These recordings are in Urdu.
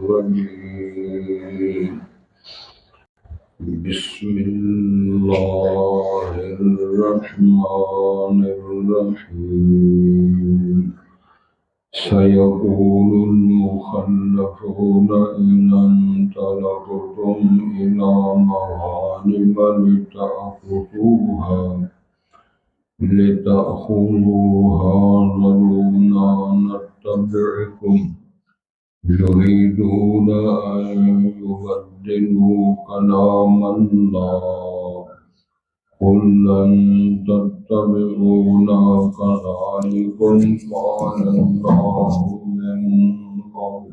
الرجيم بسم الله الرحمن الرحيم سيقول المخلفون إن انطلقتم إلى مغانم لتأخذوها ذرونا نتبعكم يريدون أن يبدلوا كلام الله قل لن تتبعونا كذلكم قال الله من قبل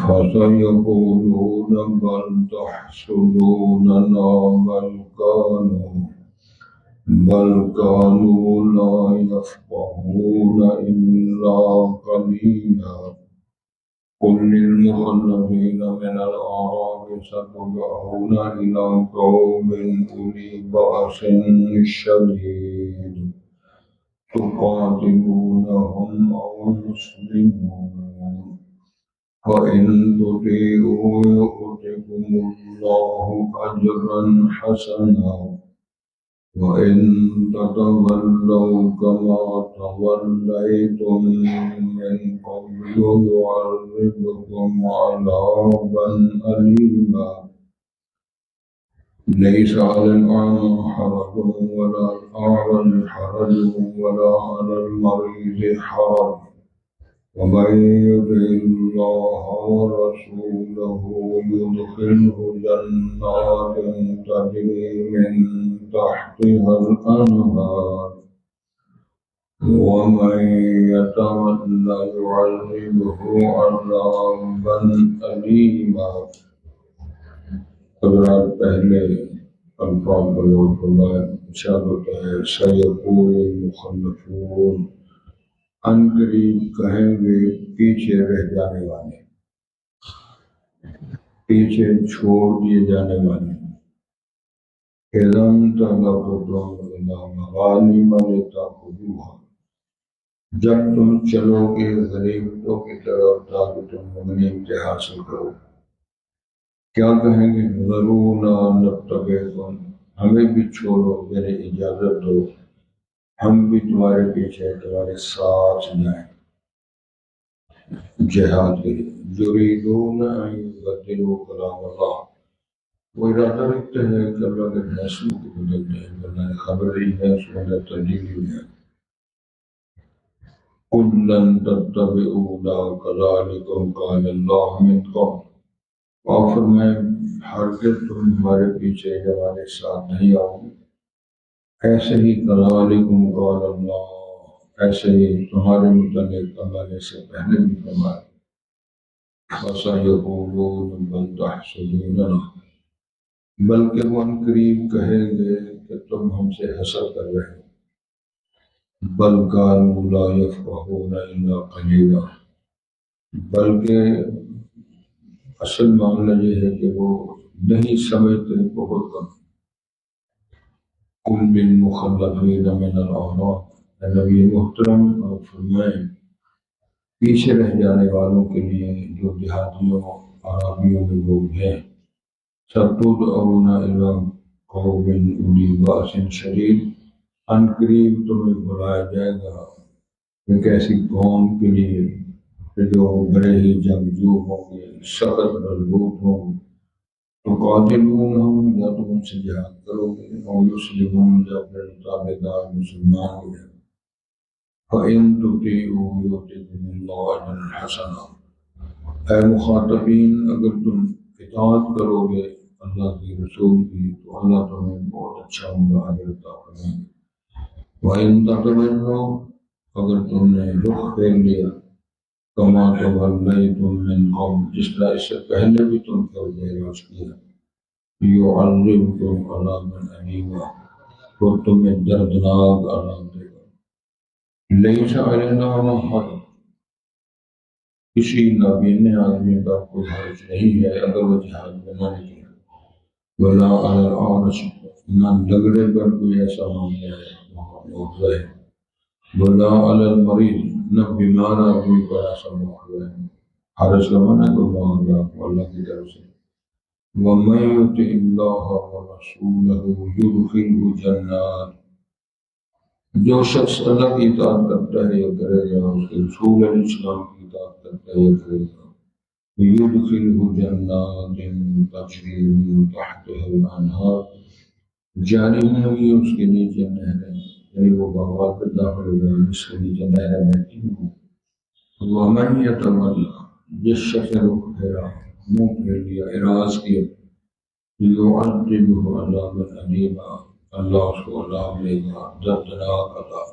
فسيقولون بل تحسدوننا بل كانوا لا يفقهون إلا قليلا قل للمخلفين من الأعراب ستدعون إلى قوم أولي بأس شديد تقاتلونهم أو يسلمون فإن تطيعوا يؤتكم الله أجرا حسنا وإن تتولوا كما توليتم من قبل يعذبكم عذابا أليما ليس على الأعمى حرج ولا الأعرج حرج ولا على المريض حرج ومن يطع الله ورسوله يدخله جنات تجري من تحتها الأنهار ومن يتولى يعذبه عذابا أليما. حضرات پہلے الفاظ بلغت اللہ ارشاد ہوتا ہے سیقول المخلفون ان قریب کہیں گے پیچھے رہ جانے والے، پیچھے چھوڑ دیے جانے والے اِذَن تَلَقْتُمْ إِلَىٰ مَغَانِمَ لِتَأْخُذُوهَا جب تم چلو گے غنیمتوں کی طرف تاکہ تم غنیمتیں حاصل کرو، کیا کہیں گے ذرونا نتبعکم ہمیں بھی چھوڑو، میرے اجازت دو ہم بھی تمہارے پیچھے تمہارے ساتھ جائیں جہاد کے لیے. یریدون ان یبدلوا کلام اللہ وہ ارادہ رکھتے ہیں کہ اللہ کے فیصلوں کو بدل دیں. اللہ نے خبر دی ہے اس میں تبدیلی ہوئی ہے. قل لن تتبعونا كذلكم قال الله من قبل اور فرمائے ہرگز تم ہمارے پیچھے ہمارے ساتھ نہیں آؤ گے، ایسے ہی كذلكم قال الله ایسے ہی تمہارے متعلق اللہ نے سے پہلے بھی فرمایا. فَسَيَقُولُونَ بَلْ تَحْسُدُونَنَا بلکہ وہ عنقریب کہیں گے کہ تم ہم سے حسد کر رہے ہو. بل كانوا لا يفقهون الا قليلا بلکہ اصل معاملہ یہ ہے کہ وہ نہیں سمجھتے بہت کم. قل للمخلفین من الاعراب نبی محترم اور فرمائیں پیچھے رہ جانے والوں کے لیے جو دیہاتیوں عرابیوں میں لوگ ہیں ستدعون الی قوم اولی باس شدید ان قریب تمہیں بلایا جائے گا ایک ایسی قوم کے لیے جو بڑے ہی جنگجو ہوں گے، سخت مضبوط ہوں. تو قاتلونہم یا تم ان سے جہاد کرو گے اور یسلمون یا اپنے تابع دار مسلمان ہو جائیں. فَإِن تُطِيعُوا يُؤْتِكُمُ اللَّهُ أَجْرًا حَسَنًا اے مخاطبین اگر تم اطاعت کرو گے اللہ کے رسول کی تو اللہ تمہیں بہت اچھا اجر عطا فرمائیں گے. وَإِن تَتَوَلَّوْا اگر تم نے رخ پھیر لیا کما تولیتم من قبل جس طرح اس سے پہلے بھی تم کا اعراض کیا یعذبکم عذابا الیما تو تمہیں دردناک عذاب دے گا. لیس علینا حرج کسی نابینا آدمی کا کوئی حرج نہیں ہے اگر وہ جہاد میں نہ نکلے. ولا علی العرج نہ لگڑے پر کوئی ایسا معاملہ ہے موقع ہے. ولا علی المریض نہ بیمار آدمی پر ایسا موقع ہے. حرج کا منع تو اللہ کی طرف سے وَمَن يُطِعِ اللَّهَ وَرَسُولَهُ يُدْخِلْهُ جَنَّاتٍ، جو شخص اللہ کی اطاعت کرتا ہے یا کرے گا، اس کے رسول علیہ السلام کی اطاعت کرتا ہے یا کرے گا، يُدْخِلْهُ جَنَّاتٍ تَجْرِي مِن تَحْتِهَا الْأَنْهَارُ، جاری ہوگی اس کے نیچے نہریں، یعنی وہ باغات میں داخل ہوگا جس کے نیچے نہریں بہتی ہوں۔ وَمَن يَتَوَلَّ، جس شخص نے رخ پھیرا، منہ پھیر لیا، اعراض کیا، يُعَذِّبُهُ عَذَابًا أَلِيمًا، اللہ اس کو عذاب لے گا دردناک عذاب۔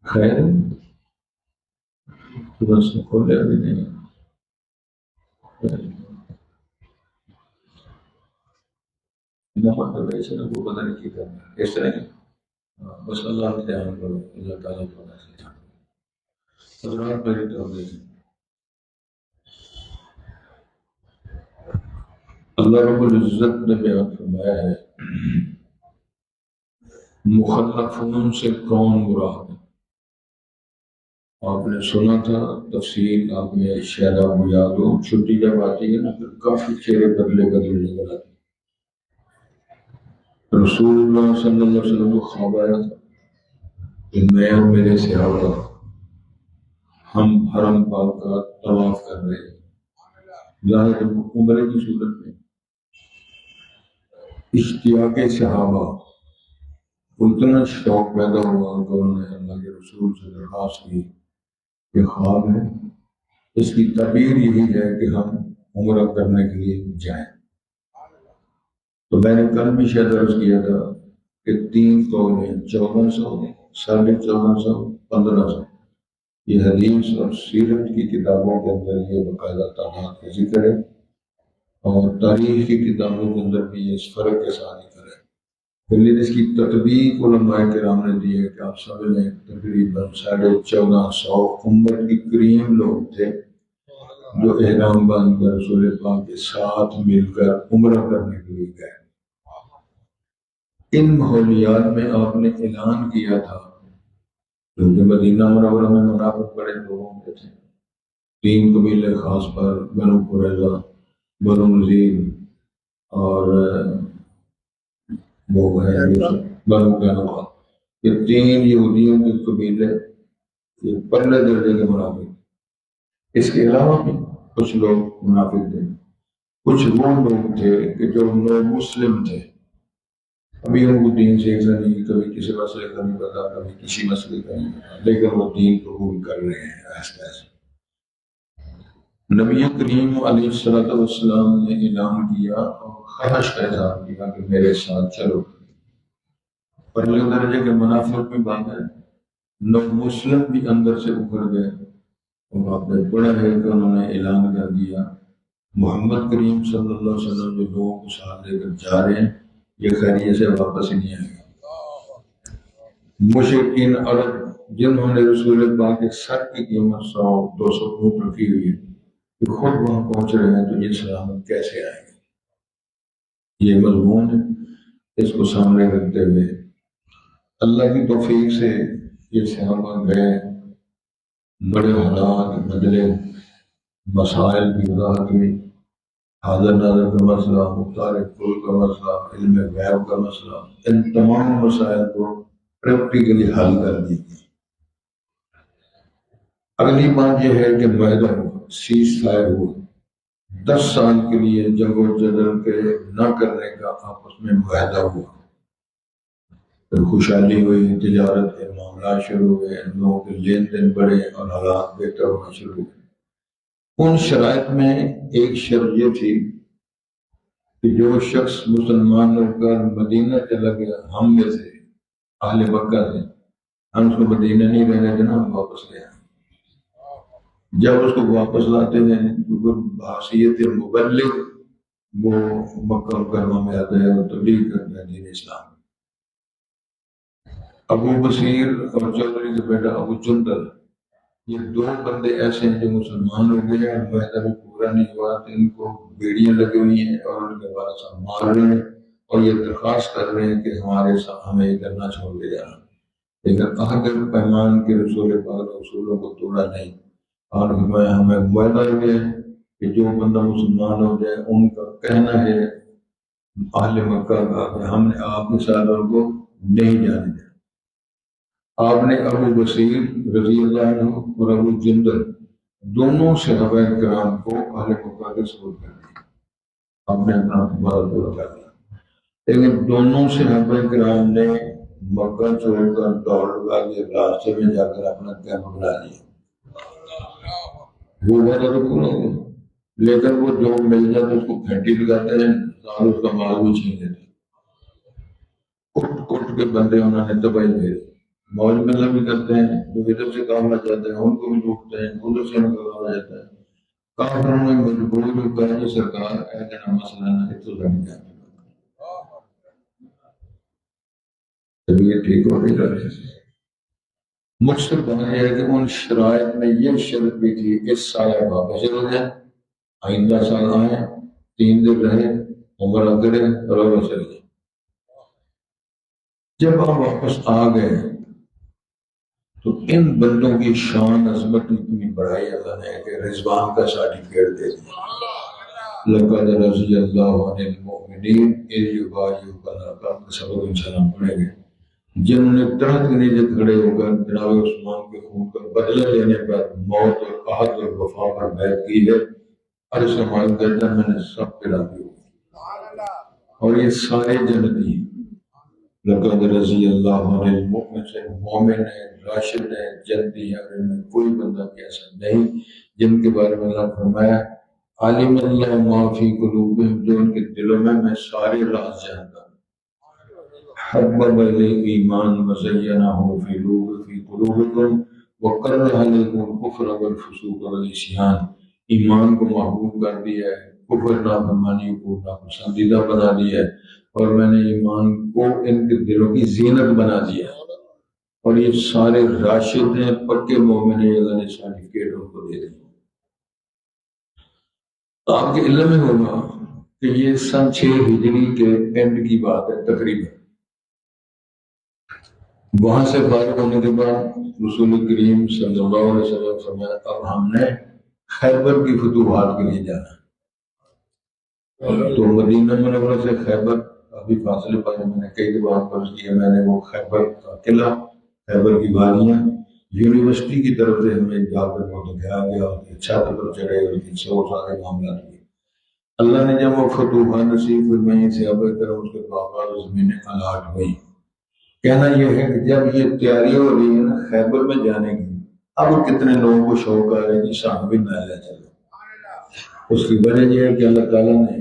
خیر بس کھولے ابھی نہیں، نمک تو ویسے نہ کو پتہ نہیں کی کرنا اس طرح بس اللہ نے دھیان کرو، اللہ تعالیٰ کو ایسے حضرات میری توجہ ہے۔ اللہ رب العزت نے بیان فرمایا ہے مخلفون سے کون مراد ہے؟ آپ نے سنا تھا تفصیل، آپ نے شاید آپ کو یاد ہو، چھٹی جب آتی ہے نا پھر کافی چہرے بدلے بدلے نظر آتے۔ رسول اللہ صلی اللہ علیہ وسلم کو خواب آیا تھا کہ میں اور میرے صحابہ ہم حرم پاک کا طواف کر رہے ہیں، ظاہر عمرے کی صورت میں اشتیاق صحابہ کو اتنا شوق پیدا ہوا کہ انہوں نے اللہ کے رسول سے درخواست کی کہ خواب ہے، اس کی تعبیر یہی ہے کہ ہم عمرہ کرنے کے لیے جائیں۔ تو میں نے کل بھی شاید عرض کیا تھا کہ 3 قولیں 1400 1450 1500 یہ حدیث اور سیرت کی کتابوں کے اندر یہ باقاعدہ تعداد کا ذکر ہے، اور تاریخ کی کتابوں کے اندر بھی یہ اس فرق کے ساتھ ذکر ہے۔ لیکن اس کی تطبیق علماء کرام نے دی ہے کہ آپ سب نے تقریباً 1450 امت کی کریم لوگ تھے جو احرام باندھ کر رسول پاک کے ساتھ مل کر عمرہ کرنے کے لیے گئے۔ ان ماحولیات میں آپ نے اعلان کیا تھا، کیونکہ مدینہ منورہ میں منافق بڑے لوگوں کے تھے، 3 قبیلے خاص پر بنو قریظہ، بنو نذیر اور وہ ہے بنو قینقاع، یہ 3 یہودیوں کے قبیلے یہ پہلے درجے کے منافق۔ اس کے علاوہ بھی کچھ لوگ منافق تھے، کچھ وہ لوگ تھے کہ جو مسلم تھے، ابھی ان کو دین سیکھنا نہیں، کبھی کسی مسئلے کا نہیں پتا، کبھی کسی مسئلے کا نہیں پتا، لیکن وہ دین قبول کر رہے ہیں آہستہ آہستہ۔ نبی کریم علیہ السلام نے اعلان کیا اور خواہش کا اظہار کیا کہ میرے ساتھ چلو۔ پہلے درجے کے منافق بھی بھاگے، لوگ مسلم بھی اندر سے ابھر گئے، اور آپ نے پڑھا ہے کہ انہوں نے اعلان کر دیا محمد کریم صلی اللہ علیہ وسلم جو لوگوں کو ساتھ لے کر جا رہے ہیں یہ خیریت سے واپس ہی نہیں آئے گا۔ مشرکین عرب جنہوں نے رسول پاک کے سر کی قیمت 100-200 اونٹ رکھی ہوئی ہے کہ خود وہاں پہنچ رہے ہیں تو یہ سلامت کیسے آئیں گے، یہ مضمون ہے۔ اس کو سامنے رکھتے ہوئے اللہ کی توفیق سے یہ صحابہ گئے، بڑے حالات بدلے، مسائل کی وضاحت ہوئی، حاضر ناظر کا مسئلہ، مختار کل کا مسئلہ، علم غیب کا مسئلہ، ان تمام مسائل کو پریکٹیکلی حل کر دی گئی۔ اگلی بات یہ ہے کہ معاہدہ ہوا، سیز فائر ہوا، 10 سال کے لیے جنگ و جدل کے نہ کرنے کا آپس میں معاہدہ ہوا، پھر خوشحالی ہوئی، تجارت کے معاملات شروع ہوئے، لوگوں کے لین دین بڑھے اور حالات بہتر ہونا شروع ہوئے۔ ان شرائط میں ایک شرط یہ تھی کہ جو شخص مسلمان ہو کر مدینہ چلا گیا، ہم میں سے اہل مکہ سے، ہم اس کو مدینہ نہیں رہنے دینا، ہم واپس لے آئیں۔ جب اس کو واپس لاتے ہیں تو بحیثیت مبلغ وہ مکہ مکرمہ میں آتا ہے اور تبلیغ کرتا ہے دین اسلام۔ ابو بصیر اور چودھری کا بیٹا ابو جندل، یہ 2 بندے ایسے ہیں جو مسلمان ہو گئے ہیں، معاہدہ بھی پورا نہیں ہوا تو ان کو بیڑیاں لگی ہوئی ہیں اور ان کے بعد سب مار رہے ہیں اور یہ درخواست کر رہے ہیں کہ ہمارے ساتھ ہمیں ادھر نہ چھوڑ دے جانا، لیکن عہد پیمان کے رسول پاک اصولوں کو توڑا نہیں اور ہمیں وعدہ ہے کہ جو بندہ مسلمان ہو جائے ان کا کہنا ہے اہل مکہ کا کہ ہم نے آپ کے ساتھ ان کو نہیں جانے دیا۔ آپ نے ابو بصیر رضی اللہ عنہ اور ابو جندل دونوں صحابہ کرام کو اہل مکہ کے سپرد کر دیا، آپ نے اپنا وعدہ پورا کر دیا۔ لیکن دونوں صحابہ کرام نے مکہ چھوڑ کر دوڑ لگا کے راستے میں جا کر اپنا کیمپ بنا لیا، وہ وعدہ تو پورا ہو گیا، لیکن وہ جو مل جاتا اس کو پھینٹی لگاتے ہیں اور اس کا مال بھی چھین لیتے ہیں۔ کٹ کٹ کے بندے انہوں نے تباہی بھیجے، موج مزہ بھی کرتے ہیں، جو ادھر سے کام آ جاتے ہیں ان کو بھی لوٹتے ہیں، ادھر سے ان کا کام آ جاتا ہے۔ کافروں نے مجبور بھی کہا کہ سرکار ایسا نہ مسئلہ نہ ہے تو لڑ جائے، طبیعت ٹھیک ہو گئی رہے۔ مقصد بنا ہے کہ ان شرائط میں یہ شرط بھی تھی کہ اس سال واپس چلے جائیں، آئندہ سال آئیں، 3 دن رہے، عمرہ کریں اور واپس چلے جائیں۔ جب ہم واپس آ گئے تو ان بندوں کی شان عظمت اتنی بڑھائی اللہ نے کہ رضوان کا سرٹیفکیٹ دے دیا۔ لقد رضی اللہ عن المؤمنین اذ یبایعونک تحت الشجرۃ، سبق انشاءاللہ پڑھیں گے، جنہوں نے درخت کے نیچے کھڑے ہو کر جناب عثمان کے خون کا بدلہ لینے پر موت اور عہد اور وفا پر بیعت کی ہے۔ عرش مالک کہتا ہے میں نے سب پہ راضی ہوں، اور یہ سارے جنتی ہیں۔ لقد رضی اللہ عن المؤمن سے مومن ہے، راشد ہے، جنتی ہے، اور ان میں کوئی بندہ ایسا نہیں جن کے بارے میں اللہ نے فرمایا عالم اللہ ما فی قلوبہم، جو ان کے دلوں میں سارے راز جانتا ہوں۔ حبب الایمان وزینہ فی قلوبکم وکرہ الیکم الکفر والفسوق والعصیان، ایمان کو محبوب کر دیا ہے، کفر نافرمانی کو ناپسندیدہ بنا دیا ہے، اور میں نے ایمان کو ان کے دلوں کی زینت بنا دیا ہے۔ اور یہ سارے راشد ہیں، پکے مومن ہیں، اللہ نے سرٹیفکیٹ ان کو دے دیا۔ تو آپ کے علم میں ہوگا کہ یہ سن 6 ہجری کے اینڈ کی بات ہے تقریباً۔ وہاں سے فارغ ہونے کے بعد رسول کریم صلی اللہ علیہ وسلم فرمایا اب ہم نے خیبر کی فتوحات کے لیے جانا ہے۔ تو مدینہ منورہ سے خیبر ابھی فاصلے پر میں نے کئی دفعہ فرض کیا، میں نے وہ خیبر کا قلعہ، خیبر کی وادیاں، یونیورسٹی کی طرف سے ہمیں جا کر وہ دکھایا گیا، اور چھت پر چڑھے اور ان سے وہ سارے معاملات ہوئے۔ اللہ نے جب وہ فتوحات نصیب فرمائی سے اب کرم اس کے باغات زمینیں الاٹ ہوئی۔ کہنا یہ ہے کہ جب یہ تیاری ہو رہی ہے نا خیبر میں جانے کی، اب کتنے لوگوں کو شوق آ رہا ہے کہ شام بھی نہ لے چلو۔ اس کی وجہ یہ ہے کہ اللہ تعالیٰ نے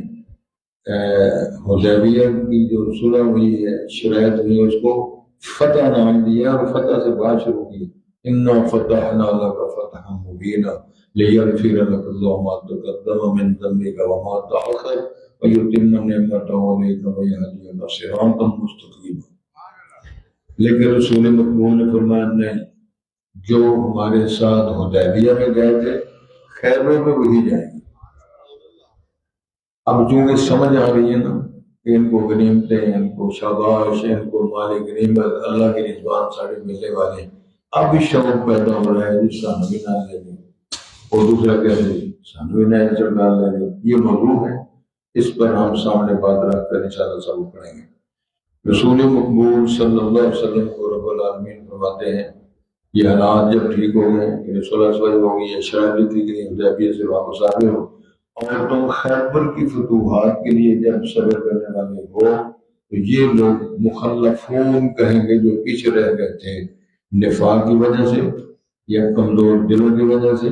حدیبیہ کی جو صلح ہوئی ہے، شرائط ہوئی ہے، اس کو فتح نام دیا، اور فتح سے بات شروع کی، انا فتحنا لک فتحا مبینا لیغفر لک اللہ ما تقدم من ذنبک وما تأخر ویتم نعمتہ علیک ویہدیک صراطا مستقیما۔ لیکن رسول مقبول نے فرمایا نہیں، جو ہمارے ساتھ حدیبیہ میں گئے تھے خیبر میں وہی جائیں گے۔ اب چونکہ سمجھ آ رہی ہے نا کہ ان کو غنیمتیں، ان کو شاباش، ان کو مال غنیمت، اللہ کی رضوان سارے ملنے والے ہیں، اب بھی شوق پیدا ہو رہا ہے جس کا ہم بھی نہ لے لیں، اور دوسرا کہہ رہے سانو بھی نہ سرکار لے لیں۔ یہ موضوع ہے، اس پر ہم سامنے بات رکھ کر انشاءاللہ سبق پڑھیں گے۔ رسول مقبول صلی اللہ علیہ وسلم کو رب العالمین فرماتے ہیں یہ حالات جب ٹھیک ہو گئے کہ صلح ہو گئی ہے، شرائط تھی کہ حدیبیہ سے واپس آ گئے ہو، اور تم خیبر کی فتوحات کے لیے جب صبر کرنے والے ہو، تو یہ لوگ مخلفون کہیں گے جو پیچھے رہ گئے تھے نفاق کی وجہ سے، یا کمزور دلوں کی وجہ سے،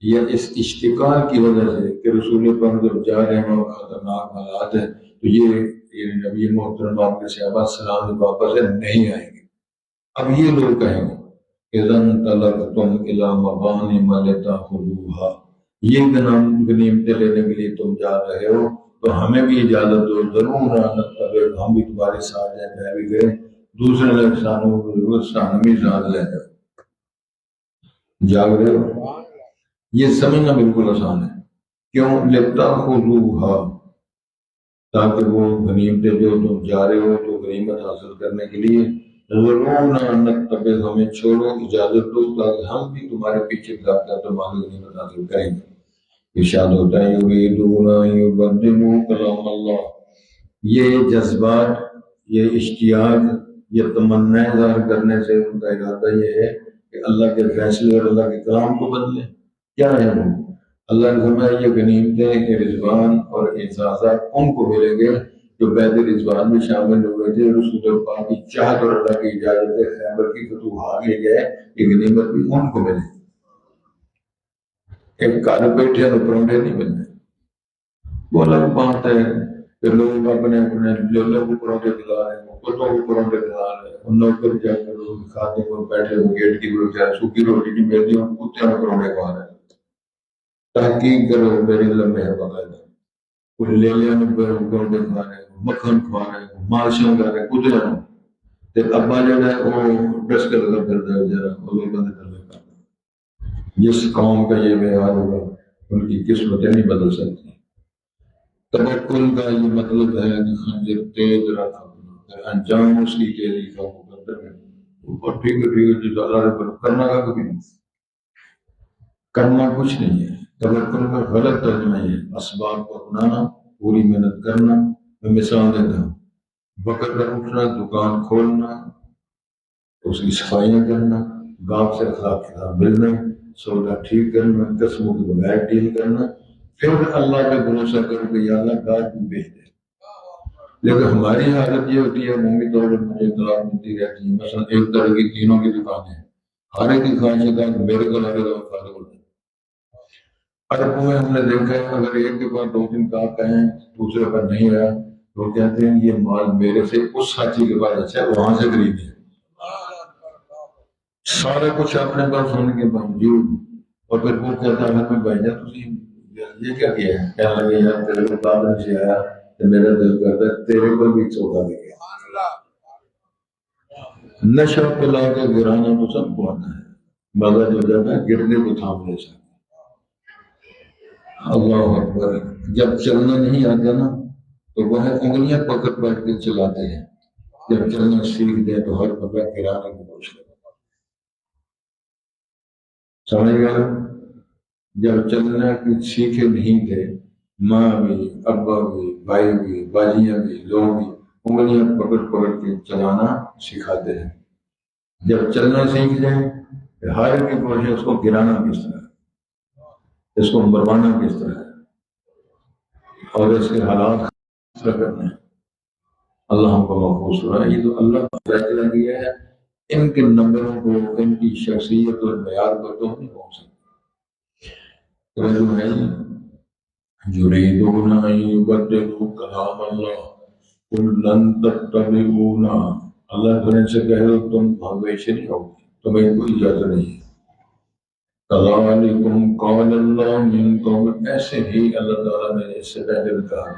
یا اس اشتقاق کی وجہ سے کہ رسول پاک جب جا رہے ہیں اور خطرناک حالات ہیں، تو یہ نبی محترم آپ کے صحابہ سلام واپس نہیں آئیں گے۔ اب یہ لوگ کہیں گے اذن طلقتم الی مغانم لتأخذوها، یہ غنیمتیں لینے کے لیے تم جا رہے ہو تو ہمیں بھی اجازت دو، ضرور نتبع، ہم بھی تمہارے ساتھ جائیں، میں بھی گئے، دوسرے لفظان بھی ساتھ لے جاؤ۔ جاگ رہے ہو؟ یہ سمجھنا بالکل آسان ہے۔ کیوں؟ لتأخذوها، تاکہ وہ غنیمتیں جو تم جا رہے ہو تو غنیمت حاصل کرنے کے لیے ضرور نتبع، ہمیں چھوڑو، اجازت دو تاکہ ہم بھی تمہارے پیچھے لگتا تمہاری غنیمت حاصل کریں گے۔ ارشاد ہوتا ہے یریدون ان یبدلوا کلام اللہ، یہ جذبات، یہ اشتیاق، یہ تمنا اظہار کرنے سے ان کا ارادہ یہ ہے کہ اللہ کے فیصلے اور اللہ کے کلام کو بدلیں۔ کیا ہے وہ؟ اللہ نے فرمایا یہ غنیمتیں، رضوان اور اعزازات ان کو ملیں گے جو بیت رضوان میں شامل ہوئے تھے، رسول پاک کی چاہت اور اللہ کی اجازت ہے خیبر کی فتوحات لے گئے، یہ غنیمت بھی ان کو ملے۔ ایک گھر بیٹھے اور پرونڈے نہیں ملتے، وہ الگ بات ہے کہ لوگ اپنے اپنے جو لوگ پرونڈے دلا رہے ہیں، کتوں کو پرونڈے دلا رہے ہیں، ان نوکر جا کر لوگ کھاتے پر بیٹھے ہوئے گیٹ کی بجائے سوکھی روٹی نہیں ملتی، ان کتے اور پرونڈے کھا رہے ہیں۔ تحقیق کرو، میرے علم میں ہے باقاعدہ، کوئی لے لیا پرونڈے کھا رہے ہیں، مکھن کھا رہے ہیں، مالشاں کھا رہے ہیں، کتے ہیں۔ تو ابا جو ہے وہ ڈس کر لگا پھرتا ہے ذرا وہ لوگ بند کر لیتا ہے۔ جس قوم کا یہ معیار ہوگا ان کی قسمتیں نہیں بدل سکتی۔ توکل کا یہ مطلب ہے کہ خنجر تیز رکھنا، انجام اس کی تیزی کا مقدر ہے۔ اوپر ٹھیک ہے جس اللہ نے کرنا کا کبھی نہیں، کرنا کچھ نہیں ہے۔ توکل کا غلط ترجمہ ہے اسباب کو اپنانا، پوری محنت کرنا۔ میں مثال دیتا ہوں، وقت پر اٹھنا، دکان کھولنا، اس کی صفائیاں کرنا، گاہک سے اخلاق کے ساتھ ملنا، سودا ٹھیک کرنا، قسموں کے بغیر ڈیل کرنا، پھر اللہ پہ بھروسہ کرو کہ یا اللہ گاہک بھی بھیج دے۔ لیکن ہماری حالت یہ ہوتی ہے، عمومی طور پر مجھے اطلاع ملتی رہتی ہے، مثلا ایک طرح کی تینوں کی دکانیں ہیں، ہر ایک کی خواہش ہے کہ میرے کو لگے گا فائدہ ہوتا ہے۔ عربوں میں ہم نے دیکھا ہے اگر ایک کے بعد دو دن گاہک کہیں دوسرے پر نہیں آیا تو کہتے ہیں یہ مال میرے سے اس ساتھی کے پاس اچھا ہے، وہاں سے خریدے۔ سارا کچھ اپنے پاس ہونے کے باوجود، اور پھر وہ کہتا ہے میں بھائی جان تسی یہ کیا کیا ہے؟ کہنے لگے یار تیرے کو کام سے آیا تو میرا دل کرتا ہے تیرے کو بھی سودا دے گیا۔ نشہ پلا کے گرانا تو سب کو آتا ہے، مگر جو جاتا ہے گرنے کو تھام لے سکتا۔ اللہ اکبر، جب چلنا نہیں آتا نا تو وہ انگلیاں پکڑ پکڑ کے چلاتے ہیں، جب چلنا سیکھ دے تو ہر پکڑ گرانے کی کوشش کرتے۔ سمجھ گئے؟ جب چلنا کچھ سیکھے نہیں تھے، ماں بھی، ابا بھی، بھائی بھی، باجیاں بھی، لوگ بھی انگلیاں پکڑ پکڑ کے چلانا سکھاتے ہیں۔ جب چلنا سیکھ جائیں، ہر کی کوشش اس کو گرانا کس طرح، اس کو مروانا کس طرح ہے اور اس کے حالات کس طرح کرنے ہیں۔ اللہ ہم کو محفوظ رہا۔ یہ تو اللہ کا فیصلہ کیا ہے، ان کے نمبروں کو، ان کی شخصیت اور معیار پر تو نہیں پہنچ سکتے۔ یریدون ان یبدلوا کلام اللہ قل لن تتبعونا، اللہ تعالیٰ سے کہہ دو تم بھاگیشی نہیں ہوگی، تمہیں کوئی اجازت نہیں ہے۔ کذالکم قال اللہ من قبل، ایسے ہی اللہ تعالیٰ نے اس سے پہلے کہا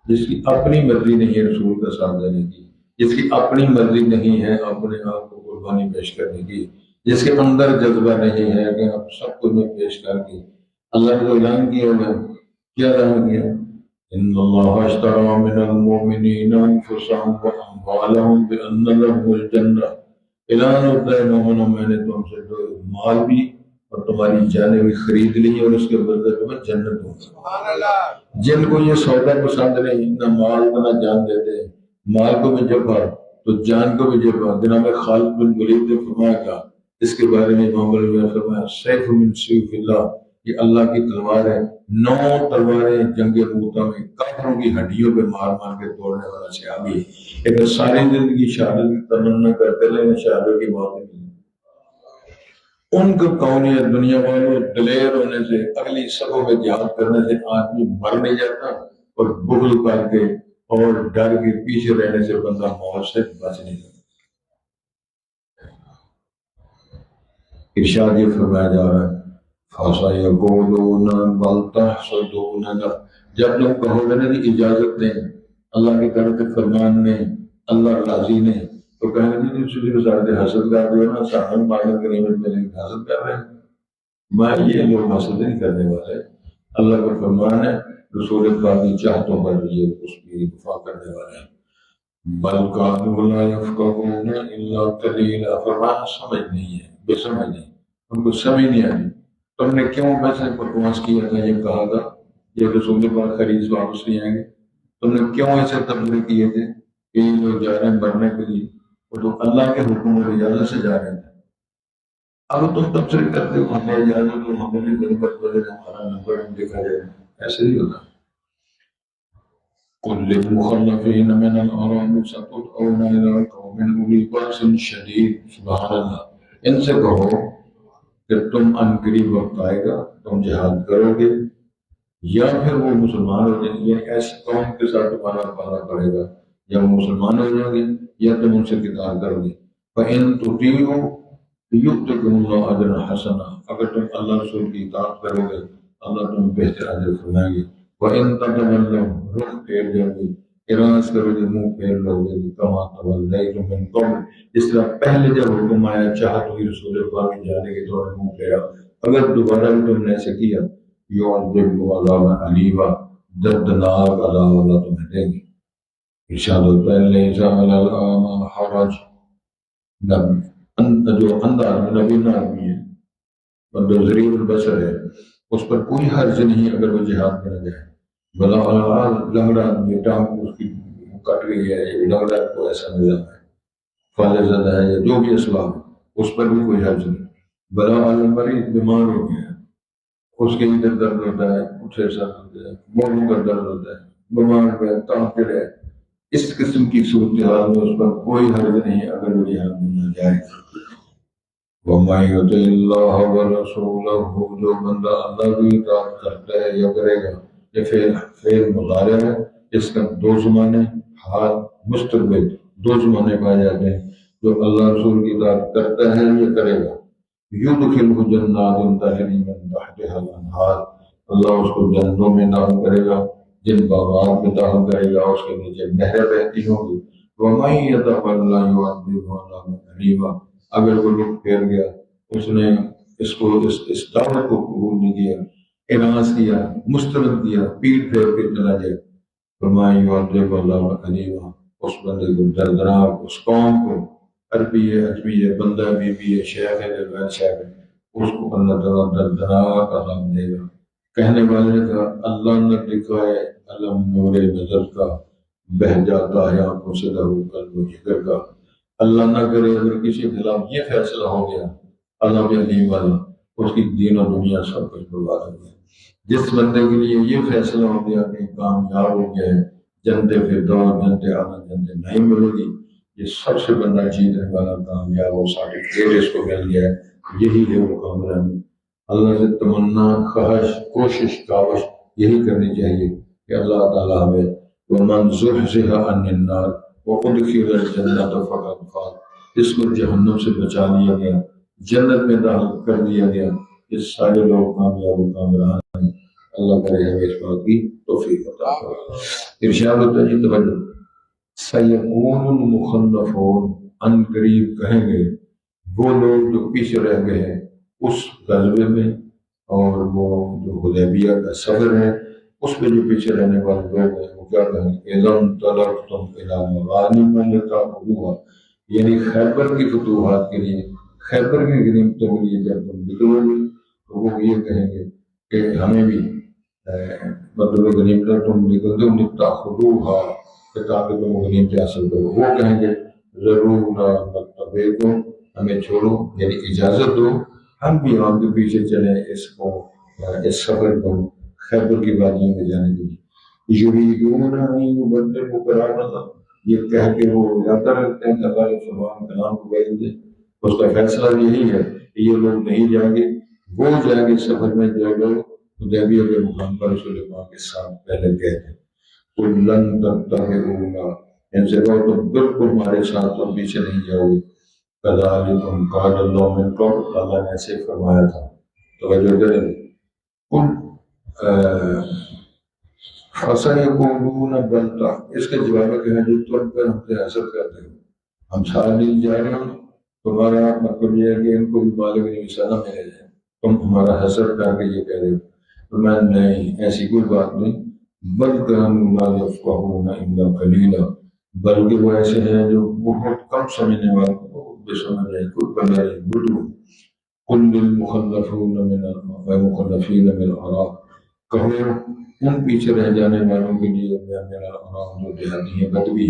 جس کی اپنی مرضی نہیں ہے رسول کا ساتھ دینے کی، جس کی اپنی مرضی نہیں ہے اپنے آپ کو قربانی پیش کرنے کی، جس کے اندر جذبہ نہیں ہے کہ اب سب کچھ میں پیش کر کے اللہ نے اعلان کیا ہے۔ کیا اعلان کیا؟ ان اللہ اشتری من المؤمنین انفسهم واموالهم بان لهم الجنہ، اعلان ہوتا ہے مومنوں میں نے تم سے جو مال بھی اور تمہاری جانیں بھی خرید لی اور اس کے بدلے تمہیں جنت ہوگی۔ جن کو یہ سودا پسند نہیں، نہ مال نہ جان دیتے، مال کو بھی جبا تو جان کو بھی جبا۔ جناب خالد بن ولید نے فرمایا تھا اس کے بارے میں، امام علی نے فرمایا سیف من سیوف اللہ، یہ اللہ کی تلوار ہے، 9 تلواریں جنگ موتا میں کافروں کی ہڈیوں پہ مار مار کے توڑنے والا صحابی، لیکن ساری زندگی شہادت کی تمنا کرتے رہے، شہادت کی موت نہیں۔ ان کو قومیت دنیا والوں دلیر ہونے سے، اگلی صفوں میں جہاد کرنے سے آدمی مر نہیں جاتا، اور بغل کر کے اور ڈر کے پیچھے رہنے سے بندہ موت سے بچ نہیں جاتا۔ ارشاد یہ فرمایا جا رہا ہے فَسَيَقُولُونَ بَلْ تَحْسُدُونَنَا، جب تم کہو گے نا اجازت دیں اللہ کی طرف سے فرمان نے، اللہ راضی نے، تو کہنے گے کہ سارے حسد کر رہے ہو نا، سارن مالک غنیمت ملے گی، حسد کر رہے ہیں۔ میں یہ لوگ حسد نہیں کرنے والے، اللہ کا فرمان ہے، رسول پاک کی چاہتوں پر یہ اس کی دفاع کرنے والے ہیں۔ بل كانوا لا يفقهون الا قليلا، فرمایا سمجھ نہیں ہے، بے سمجھ نہیں، ان کو سمجھ نہیں آتی۔ تم نے کیوں ویسے بکواس کیا تھا، یہ کہا تھا یہ رسول پاک خریج واپس نہیں آئیں گے، تم نے کیوں ایسے تبصرے کیے تھے کہ یہ لوگ جا رہے ہیں مرنے کے لیے، وہ تو اللہ کے حکم اور اجازت سے جا رہے تھے۔ اب تم تبصرے کرتے ہو ہمیں اجازت ہو، ہمیں بھی غربت وغیرہ ہمارا نمبر دیکھا جائے، ایسے نہیں ہوتا۔ قل للمخلفين من الأعراب ستدعون إلى قوم أولي بأس شديد، سبحان اللہ، ان سے کہو کہ تم ان قریب وقت آئے گا تم جہاد کرو گے یا پھر وہ مسلمان ہو جائیں گے، یعنی ایسی قوم کے ساتھ تمہارا پانا پڑے گا، یا وہ مسلمان ہو جائیں گے یا تم ان سے قتال کرو گے۔ فإن تطيعوا يؤتكم الله أجرا حسنا، اگر تم اللہ رسول کی اطاعت کرو گے اللہ تمہیں بہتر اجر فرمائیں گے۔ وَإِن تَتَوَلَّوْا، رخ پھیر جاؤ گے، اعراض کرو گے، منہ پھیر لو گے، كَمَا تَوَلَّيْتُم مِّن قَبْلُ، جس طرح پہلے جب حکم آیا چاہت ہوئی رسول پاک کی جانے کی تو منہ پھیرا، اگر دوبارہ بھی تم نے ایسے کیا يُعَذِّبْكُمْ عَذَابًا أَلِيمًا، دردناک عذاب اللہ تمہیں دیں گے۔ ارشاد ہوتا ہے لَيْسَ عَلَى الْأَعْمَىٰ حَرَجٌ، جو اندھا آدمی نبینا آدمی ہے اور ضریب البصر ہے اس پر کوئی حرج نہیں اگر وہ جہاد میں نہ جائے، بلا لنگڑا آدمی ٹانگ اس کی کٹ گئی ہے، لنگڑا کو ایسا نظام ہے، فالج زدہ ہے یا جو بھی اسباب ہے اس پر بھی کوئی حرج نہیں۔ بلا مریض بیمار ہو گیا ہے، اس کے ادھر درد ہوتا ہے، اٹھے سر ہوتا ہے، بولوں کا درد ہوتا ہے، بیمار ہے، کافر ہے، اس قسم کی صورتحال میں اس پر کوئی حرج نہیں اگر وہ جہاد میں نہ جائے۔ وَمَن يُطِعِ اللَّهَ وَرَسُولَهُ، جو بندہ اللہ کی اطاعت کرتا ہے یا کرے گا، یہ فعل مضارع ہے، اس کا دو زمانے حال مستقبل دو زمانے پائے جاتے ہیں۔ جو اللہ رسول کی اطاعت کرتا ہے یا کرے گا، يُدْخِلْهُ جَنَّاتٍ تَجْرِی مِن تَحْتِہَا الْأَنْہَارُ، اللہ اس کو جنتوں میں داخل کرے گا، جن باغات میں داخل کرے گا اس کے نیچے نہریں بہتی ہوں گی۔ وَمَن يَتَوَلَّ يُعَذِّبْهُ عَذَابًا أَلِيمًا، اگر وہ رخ پھیر گیا، اس نے اس دعوت کو قبول نہیں کیا، اعراض کیا، مسترد کیا، پیٹ پھیر کے چلا جائے، فرمایا يُعَذِّبْهُ عَذَابًا أَلِيمًا، اس بندے کو دردناک، اس قوم کو، عربی ہے، اجمی ہے، بندہ بی بی ہے، شیخ ہے، غیر شیخ ہے، اس کو اللہ تعالیٰ دردناک عذاب دے گا۔ کہنے والے نے کہا اللہ نہ دکھائے علم نور نظر کا، بہہ جاتا ہے آنکھوں سے لہو قلب و جگر کا، اللہ نہ کرے اگر کسی کے خلاف یہ فیصلہ ہو گیا عذاب علیم والا، اس کی دین و دنیا سب کچھ برباد ہو گیا۔ جس بندے کے لیے یہ فیصلہ ہو گیا کہ کامیاب ہو گیا ہے، جنت فردوس، جنت اعلیٰ، جنت نہیں ملے گی، یہ سب سے بڑا جیتنے والا کامیاب اور سرٹیفکیٹ اس کو مل گیا ہے، یہی ہے وہ کامیابی۔ اللہ سے تمنا، خواہش، کوشش، کاوش یہی کرنی چاہیے کہ اللہ تعالیٰ ہمیں وَمَنْ زُحْزِحَ عَنِ النَّارِ وَأُدْخِلَ الْجَنَّةَ فَقَدْ فَازَ، اس کو جہنم سے بچا لیا گیا، جنت میں داخل کر دیا گیا، یہ سارے لوگ کامیاب و کامران ہیں۔ اللہ کرے ہمیں اس بات کی توفیق عطا فرمائے۔ ارشاد ہوتا ہے جی توجہ، سَيَقُولُ الْمُخَلَّفُونَ، ان قریب کہیں گے وہ لوگ جو پیچھے رہ گئے ہیں اس غزوے میں، اور وہ جو حدیبیہ کا صبر ہے اس میں جو پیچھے رہنے والے لوگ ہیں وہ کیا کہیں گے، اِذَا انطَلَقْتُمْ إِلَىٰ مَغَانِمَ لِتَأْخُذُوهَا، یعنی خیبر کی فتوحات کے لیے، خیبر کی غنیمتوں کے لیے جب تم نکلو گے تو وہ یہ کہیں گے کہ ہمیں بھی مطلب غنیمتیں تم نکل دو لِتَأْخُذُوهَا، کہ تاکہ تم غنیمتیں حاصل کرو، وہ کہیں گے ضرور نَتَّبِعْكُمْ، ہمیں چھوڑو، یعنی اجازت دو ہم بھی آپ کے پیچھے چلیں اس سفر کو خیبر کی وادیوں میں جانے کے لیے۔ یریدون ان یبدلوا کلام اللہ، یہ کہہ کے وہ ارادہ رکھتے ہیں کہ اللہ کے فرمان کلام کو بدل دیں، اس کا فیصلہ یہی ہے کہ یہ لوگ نہیں جائیں گے، وہ جائیں گے سفر میں، جو لوگ حدیبیہ کے مقام پر رسول پاک کے ساتھ پہلے گئے تھے۔ قل لن تتبعونا، ان سے کہو تو بالکل ہمارے ساتھ تم پیچھے نہیں جاؤ گے، کذالکم قال اللہ من قبل، اللہ نے ایسے فرمایا تھا۔ توجہ کریں، قل فَسَيَقُولُونَ بَلْ تَعْلَمُونَ، اس کے جواب میں کہیں جو تم پر ہم سے حسد کرتے ہو، ہم سارے نہیں جا رہے ہو، تمہارا مطلب یہ ہے کہ ان کو بھی مالک نہیں نہ ملے جائے، تم ہمارا حسد کر کے یہ کہہ رہے ہو۔ تو میں نہیں، ایسی کوئی بات نہیں، بل كانوا لا يفقهون إلا قليلا، بلکہ وہ ایسے ہیں جو بہت کم سمجھنے والوں کو بے سمجھ ہے، کوئی بندہ نہیں بدو قل للمخلفون مخلفین من العراق، کہو ان پیچھے رہ جانے والوں کے لیے من العراق جو دیہاتی ہیں بدوی،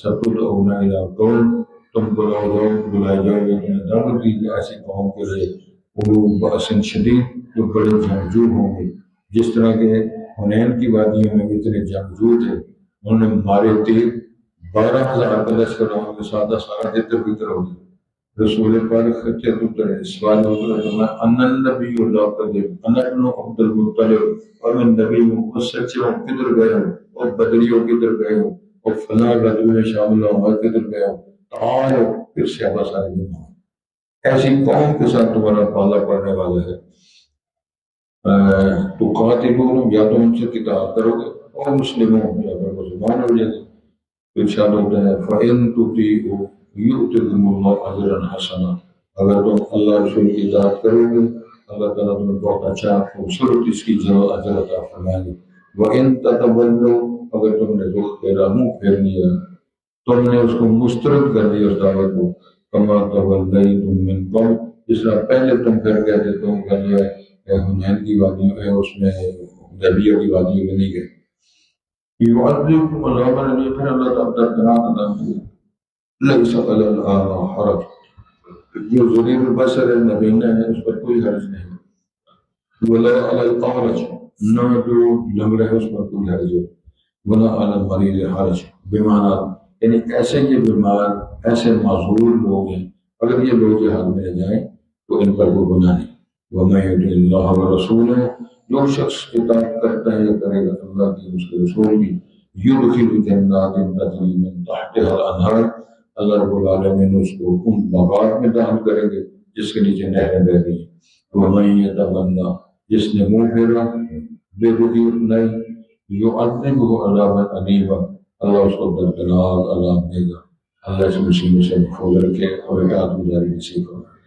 ستدعون الی قوم، تم بلائے جاؤ گے، دعوت دیجیے ایسی قوم کے لیے اولو بأس شدید جو بڑے جنگجو ہوں گے، جس طرح کے حنین کی وادیوں میں اتنے جنگجو تھے، انہوں نے مارے تیر 12,000 کا لشکر کے سادہ سارا تر بتر ہو گیا۔ رسول پاک خطے اترے سوال اترے میں ان نبی اللہ قدیر انا ابن عبد المطلب اور میں نبی ہوں، اس سچے ہوں کدھر گئے ہوں، اور بدریوں کدھر گئے ہوں، اور فلاں غزوے میں شامل ہوں اور کدھر گئے ہوں، تعالو پھر صحابہ سارے جمع ہوں۔ ایسی قوم کے ساتھ تمہارا پالا پڑنے والا ہے، تو قاتلون، یا تو ان سے قتال کرو گے اور مسلموں یا پھر مسلمان ہو جائے گے۔ ارشاد ہوتا ہے فَإِن تُطِيعُوا يُؤْتِكُمُ اللَّهُ أَجْرًا حَسَنًا، اگر تم اللہ رسول کی اطاعت کرو گے اللہ تعالیٰ تمہیں بہت اچھا خوبصورت اس کی اجر عطا فرمائیں گے۔ وَإِن تَتَوَلَّوْا، اگر تم نے رخ پھیرا، منہ پھیر لیا، تم نے اس کو مسترد کر دیا اس دعوت کو، كَمَا تَوَلَّيْتُم مِّن قَبْلُ، جس طرح پہلے تم پھر گئے تھے، تم گئے حنین کی وادیوں میں، اس میں حدیبیہ کی وادیوں میں نہیں گئے۔ يعذبكم عذابا أليما، پھر اللہ تعالیٰ درکنار عذاب دے گا۔ ليس على الأعمى حرج، جو ذلیل البصر ہے نبینہ ہے اس پر کوئی حرج نہیں، ولا على الأعرج، نہ جو لنگڑا ہے اس پر کوئی حرج ہے، ولا على المریض حرج، بیمار یعنی ایسے یہ بیمار ایسے معذور لوگ ہیں، اگر یہ لوگ جہاد میں جائیں تو ان پر کوئی گناہ نہیں۔ وَمَن يُطِعِ اللَّهَ وَرَسُولَهُ، جو شخص اطاعت کرتا ہے یا کرے گا اللہ کی اس کے رسول کی، يُدْخِلُ جَنَّاتٍ تَجْرِی مِن تَحْتِهَا الْأَنْہَارُ، اللہ رب العالمین اس کو ان باغات میں داخل کریں گے جس کے نیچے نہریں بہہ رہی ہیں۔ وَمَن يَتَوَلَّ، جس نے منہ پھیرا بے رخی اپنائی، يُعَذِّبْهُ عَذَابًا أَلِيمًا، اللہ اس کو دردناک عذاب دے گا۔ اللہ اس مصیبت سے محفوظ رکھے اور اطاعت گزاری نصیب فرمائے۔